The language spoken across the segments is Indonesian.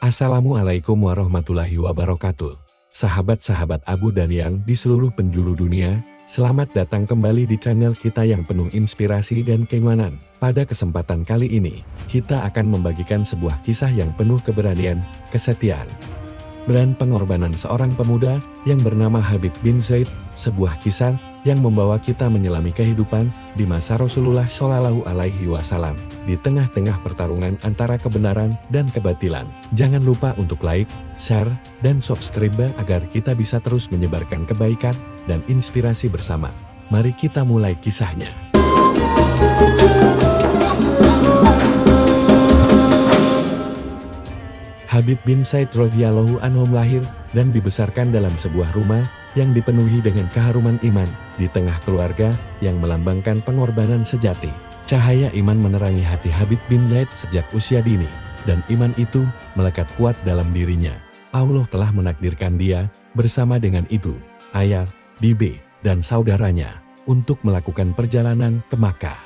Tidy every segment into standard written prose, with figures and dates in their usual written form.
Assalamualaikum warahmatullahi wabarakatuh. Sahabat-sahabat Abu dan Yang di seluruh penjuru dunia, selamat datang kembali di channel kita yang penuh inspirasi dan keimanan. Pada kesempatan kali ini, kita akan membagikan sebuah kisah yang penuh keberanian, kesetiaan, dan pengorbanan seorang pemuda yang bernama Habib bin Zaid, sebuah kisah yang membawa kita menyelami kehidupan di masa Rasulullah Shallallahu Alaihi Wasallam di tengah-tengah pertarungan antara kebenaran dan kebatilan. Jangan lupa untuk like, share, dan subscribe agar kita bisa terus menyebarkan kebaikan dan inspirasi bersama. Mari kita mulai kisahnya. Habib bin Zaid radhiyallahu anhu lahir dan dibesarkan dalam sebuah rumah yang dipenuhi dengan keharuman iman di tengah keluarga yang melambangkan pengorbanan sejati. Cahaya iman menerangi hati Habib bin Zaid sejak usia dini, dan iman itu melekat kuat dalam dirinya. Allah telah menakdirkan dia bersama dengan ibu, ayah, bibi, dan saudaranya untuk melakukan perjalanan ke Makkah,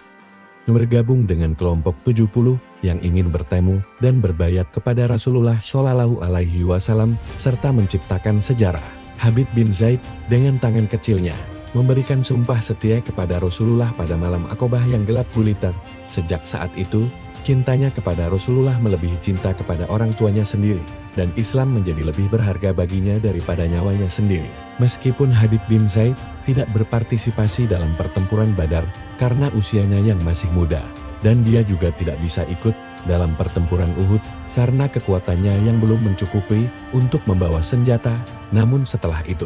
bergabung dengan kelompok 70 yang ingin bertemu dan berbayat kepada Rasulullah Shallallahu Alaihi Wasallam serta menciptakan sejarah. Habib bin Zaid dengan tangan kecilnya memberikan sumpah setia kepada Rasulullah pada malam Aqobah yang gelap gulita. Sejak saat itu, cintanya kepada Rasulullah melebihi cinta kepada orang tuanya sendiri, dan Islam menjadi lebih berharga baginya daripada nyawanya sendiri. Meskipun Habib bin Zaid tidak berpartisipasi dalam pertempuran Badar karena usianya yang masih muda, dan dia juga tidak bisa ikut dalam pertempuran Uhud karena kekuatannya yang belum mencukupi untuk membawa senjata. Namun setelah itu,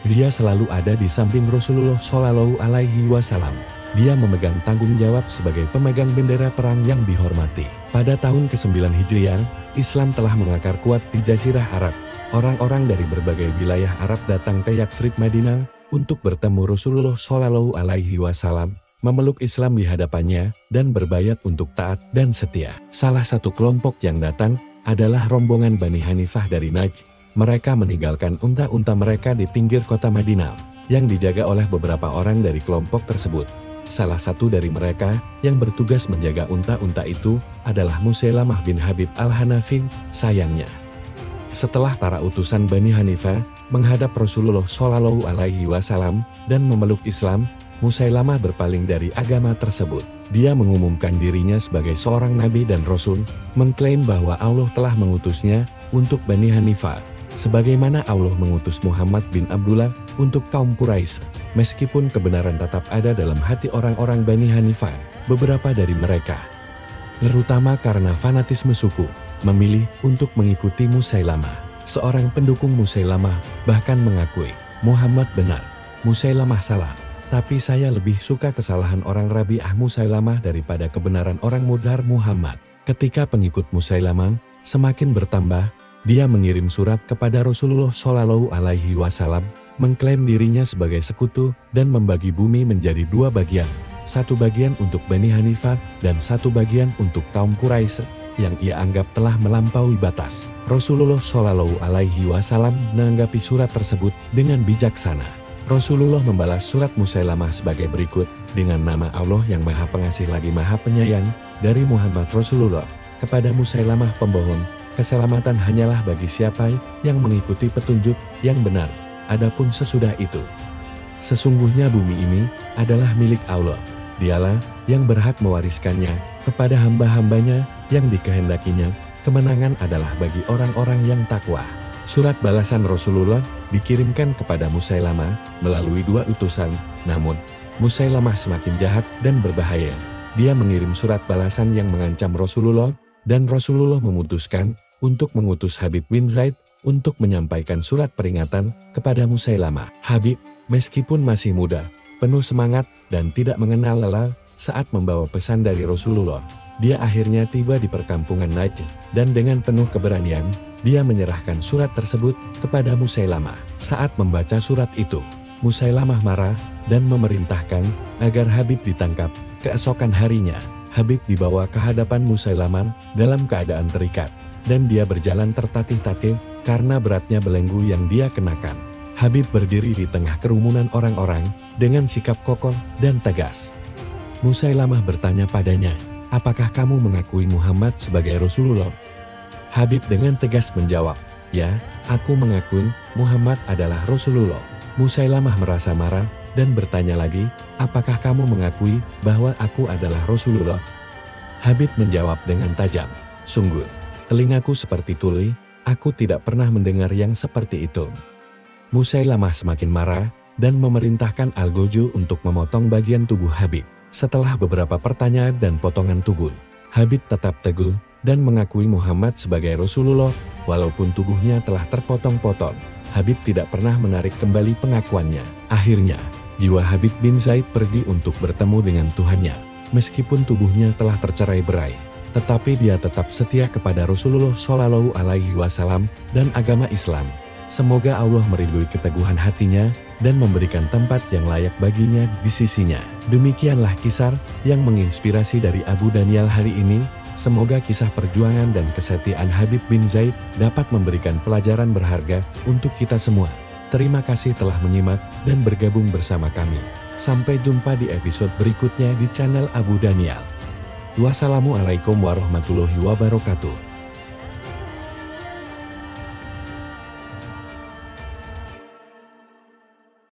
dia selalu ada di samping Rasulullah Shallallahu Alaihi Wasallam. Dia memegang tanggung jawab sebagai pemegang bendera perang yang dihormati. Pada tahun ke-9 Hijriah, Islam telah mengakar kuat di Jazirah Arab. Orang-orang dari berbagai wilayah Arab datang ke Yatsrib Madinah untuk bertemu Rasulullah Shallallahu Alaihi Wasallam, memeluk Islam di hadapannya, dan berbayat untuk taat dan setia. Salah satu kelompok yang datang adalah rombongan Bani Hanifah dari Najd. Mereka meninggalkan unta-unta mereka di pinggir kota Madinah, yang dijaga oleh beberapa orang dari kelompok tersebut. Salah satu dari mereka yang bertugas menjaga unta-unta itu adalah Musailamah bin Habib al-Hanafi. Sayangnya, setelah para utusan Bani Hanifah menghadap Rasulullah Shallallahu Alaihi Wasallam dan memeluk Islam, Musailamah berpaling dari agama tersebut. Dia mengumumkan dirinya sebagai seorang nabi dan rasul, mengklaim bahwa Allah telah mengutusnya untuk Bani Hanifah, sebagaimana Allah mengutus Muhammad bin Abdullah untuk kaum Quraisy. Meskipun kebenaran tetap ada dalam hati orang-orang Bani Hanifah, beberapa dari mereka, terutama karena fanatisme suku, memilih untuk mengikuti Musailamah. Seorang pendukung Musailamah bahkan mengakui, Muhammad benar, Musailamah salah. Tapi saya lebih suka kesalahan orang Rabi'ah Musailamah daripada kebenaran orang mudhar Muhammad. Ketika pengikut Musailamah semakin bertambah, dia mengirim surat kepada Rasulullah Shallallahu Alaihi Wasallam, mengklaim dirinya sebagai sekutu dan membagi bumi menjadi dua bagian, satu bagian untuk Bani Hanifah dan satu bagian untuk kaum Quraisy yang ia anggap telah melampaui batas. Rasulullah Shallallahu Alaihi Wasallam menanggapi surat tersebut dengan bijaksana. Rasulullah membalas surat Musailamah sebagai berikut, dengan nama Allah yang Maha Pengasih lagi Maha Penyayang, dari Muhammad Rasulullah kepada Musailamah pembohong. Keselamatan hanyalah bagi siapa yang mengikuti petunjuk yang benar. Adapun sesudah itu, sesungguhnya bumi ini adalah milik Allah. Dialah yang berhak mewariskannya kepada hamba-hambanya yang dikehendakinya. Kemenangan adalah bagi orang-orang yang takwa. Surat balasan Rasulullah dikirimkan kepada Musailamah melalui dua utusan. Namun, Musailamah semakin jahat dan berbahaya. Dia mengirim surat balasan yang mengancam Rasulullah, dan Rasulullah memutuskan untuk mengutus Habib bin Zaid untuk menyampaikan surat peringatan kepada Musailamah. Habib, meskipun masih muda, penuh semangat dan tidak mengenal lelah saat membawa pesan dari Rasulullah, dia akhirnya tiba di perkampungan Najd, dan dengan penuh keberanian, dia menyerahkan surat tersebut kepada Musailamah. Saat membaca surat itu, Musailamah marah dan memerintahkan agar Habib ditangkap. Keesokan harinya, Habib dibawa ke hadapan Musailamah dalam keadaan terikat, dan dia berjalan tertatih-tatih karena beratnya belenggu yang dia kenakan. Habib berdiri di tengah kerumunan orang-orang dengan sikap kokoh dan tegas. Musailamah bertanya padanya, "Apakah kamu mengakui Muhammad sebagai Rasulullah?" Habib dengan tegas menjawab, "Ya, aku mengakui Muhammad adalah Rasulullah." Musailamah merasa marah dan bertanya lagi, "Apakah kamu mengakui bahwa aku adalah Rasulullah?" Habib menjawab dengan tajam, "Sungguh, telingaku seperti tuli, aku tidak pernah mendengar yang seperti itu." Musailamah semakin marah dan memerintahkan Al-Goju untuk memotong bagian tubuh Habib. Setelah beberapa pertanyaan dan potongan tubuh, Habib tetap teguh dan mengakui Muhammad sebagai Rasulullah, walaupun tubuhnya telah terpotong-potong. Habib tidak pernah menarik kembali pengakuannya. Akhirnya, jiwa Habib bin Zaid pergi untuk bertemu dengan Tuhannya. Meskipun tubuhnya telah tercerai-berai, tetapi dia tetap setia kepada Rasulullah Shallallahu Alaihi Wasallam dan agama Islam. Semoga Allah meridhoi keteguhan hatinya dan memberikan tempat yang layak baginya di sisinya. Demikianlah kisah yang menginspirasi dari Abu Daniel hari ini. Semoga kisah perjuangan dan kesetiaan Habib bin Zaid dapat memberikan pelajaran berharga untuk kita semua. Terima kasih telah menyimak dan bergabung bersama kami. Sampai jumpa di episode berikutnya di channel Abu Daniel. Wassalamualaikum warahmatullahi wabarakatuh.